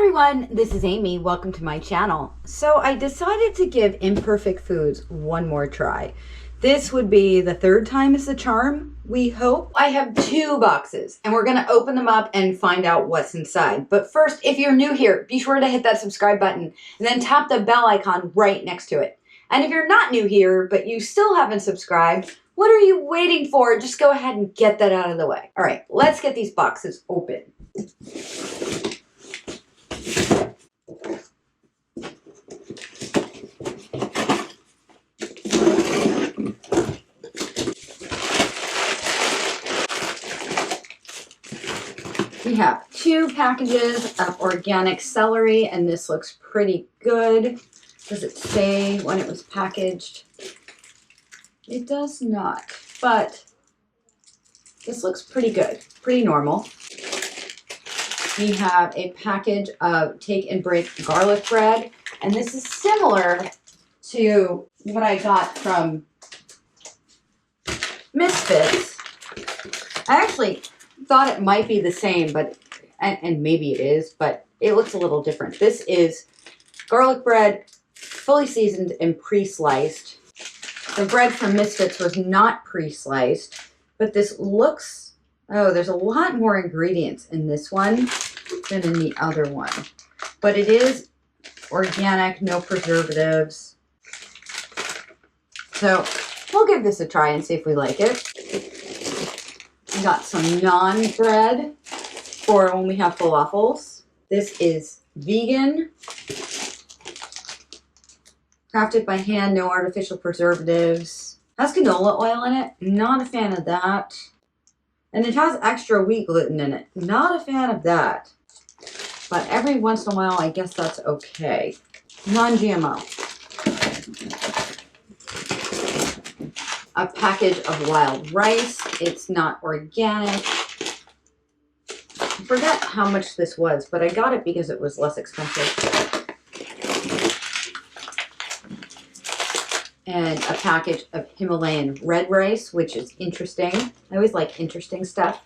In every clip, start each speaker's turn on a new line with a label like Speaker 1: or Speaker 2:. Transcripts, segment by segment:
Speaker 1: everyone, this is Amy. Welcome to my channel. So I decided to give Imperfect Foods one more try. This would be the third time is the charm, we hope. I have two boxes and we're gonna open them up and find out what's inside. But first, if you're new here, be sure to hit that subscribe button and then tap the bell icon right next to it. And if you're not new here, but you still haven't subscribed, what are you waiting for? Just go ahead and get that out of the way. All right, let's get these boxes open. We have two packages of organic celery, and this looks pretty good. Does it say when it was packaged? It does not, but this looks pretty good, pretty normal. We have a package of take and break garlic bread, and this is similar to what I got from Misfits. I actually thought it might be the same, but and maybe it is, but it looks a little different. This is garlic bread, fully seasoned and pre-sliced. The bread from Misfits was not pre-sliced, but this looks, oh, there's a lot more ingredients in this one than in the other one. But it is organic, no preservatives. So we'll give this a try and see if we like it. We got some naan bread for when we have falafels. This is vegan, crafted by hand, no artificial preservatives. Has canola oil in it, not a fan of that. And it has extra wheat gluten in it, not a fan of that. But every once in a while, I guess that's okay. Non-GMO. A package of wild rice. It's not organic. I forget how much this was, but I got it because it was less expensive. And a package of Himalayan red rice, which is interesting. I always like interesting stuff.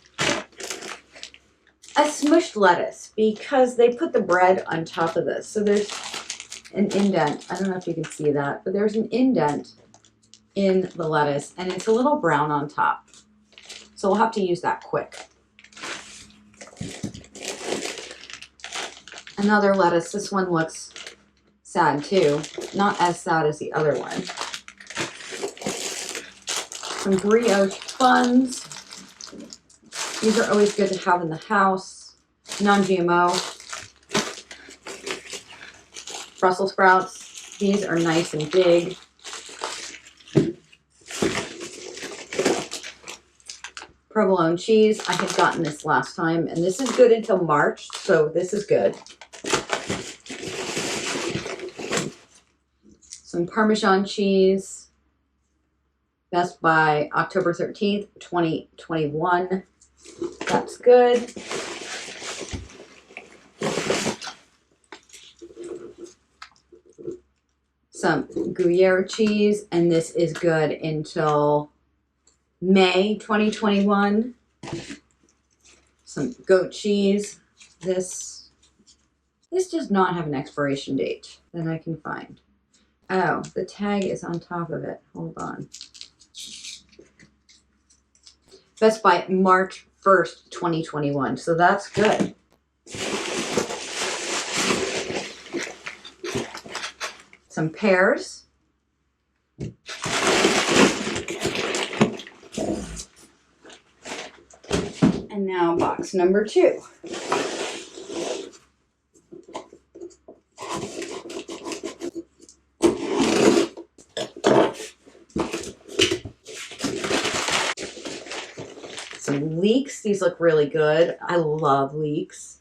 Speaker 1: A smushed lettuce, because they put the bread on top of this. So there's an indent. I don't know if you can see that, but there's an indent in the lettuce, and it's a little brown on top. So we'll have to use that quick. Another lettuce. This one looks sad too. Not as sad as the other one. Some brioche buns. These are always good to have in the house. Non-GMO. Brussels sprouts. These are nice and big. Provolone cheese. I had gotten this last time, and this is good until March, so this is good. Some Parmesan cheese. Best by October 13th, 2021. That's good. Some Gruyere cheese, and this is good until May 2021. Some goat cheese. This does not have an expiration date that I can find. Oh, the tag is on top of it. Hold on. Best by March 1st, 2021. So that's good. Some pears. And now box number 2. Some leeks. These look really good. I love leeks.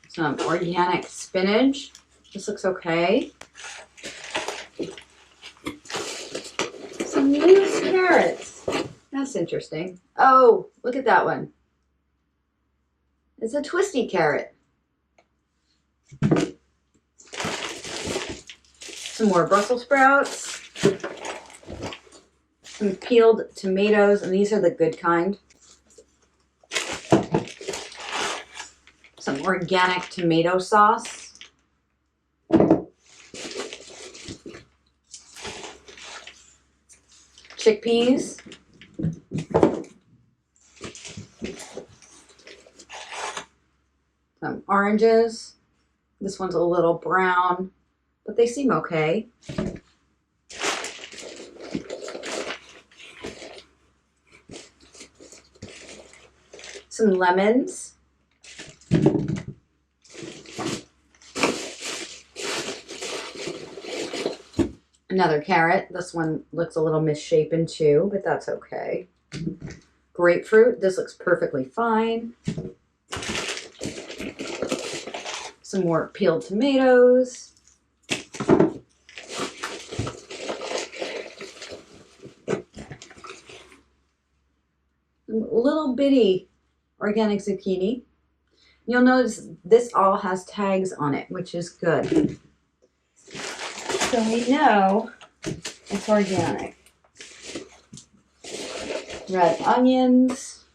Speaker 1: Some organic spinach. This looks okay. Some loose carrots. That's interesting. Oh, look at that one. It's a twisty carrot. Some more Brussels sprouts. Some peeled tomatoes, and these are the good kind. some organic tomato sauce. Chickpeas. Some oranges. This one's a little brown, but they seem okay. Some lemons. Another carrot. This one looks a little misshapen too, but that's okay. Grapefruit. This looks perfectly fine. Some more peeled tomatoes. Little bitty organic zucchini. You'll notice this all has tags on it, which is good. So we know it's organic. Red onions.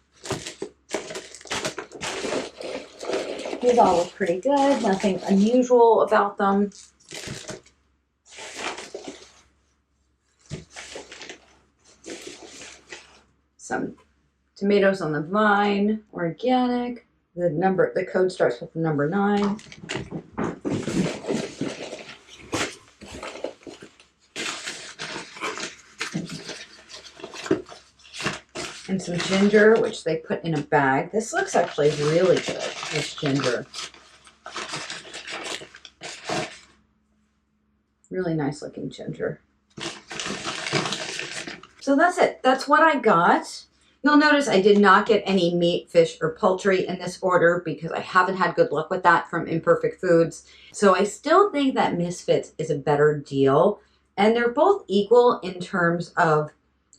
Speaker 1: These all look pretty good. Nothing unusual about them. Some tomatoes on the vine, organic. The code starts with the number 9. And some ginger, which they put in a bag. This looks actually really good, this ginger. Really nice looking ginger. So that's it. That's what I got. You'll notice I did not get any meat, fish, or poultry in this order because I haven't had good luck with that from Imperfect Foods. So I still think that Misfits is a better deal. And they're both equal in terms of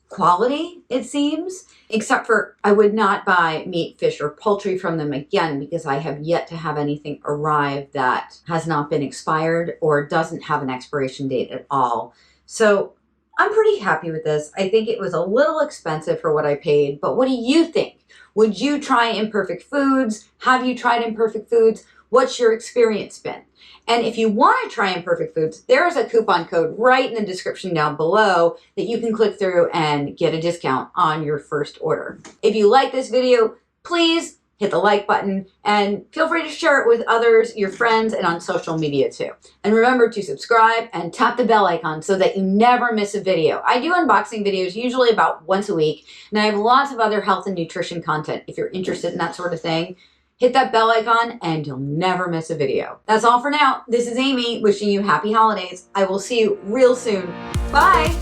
Speaker 1: quality, it seems, except for I would not buy meat, fish, or poultry from them again because I have yet to have anything arrive that has not been expired or doesn't have an expiration date at all. So I'm pretty happy with this. I think it was a little expensive for what I paid, but what do you think? Would you try Imperfect Foods? Have you tried Imperfect Foods? What's your experience been? And if you want to try Imperfect Foods, there is a coupon code right in the description down below that you can click through and get a discount on your first order. If you like this video, please hit the like button and feel free to share it with others, your friends, and on social media too. And remember to subscribe and tap the bell icon so that you never miss a video. I do unboxing videos usually about once a week, and I have lots of other health and nutrition content if you're interested in that sort of thing. Hit that bell icon and you'll never miss a video. That's all for now. This is Amy wishing you happy holidays. I will see you real soon. Bye.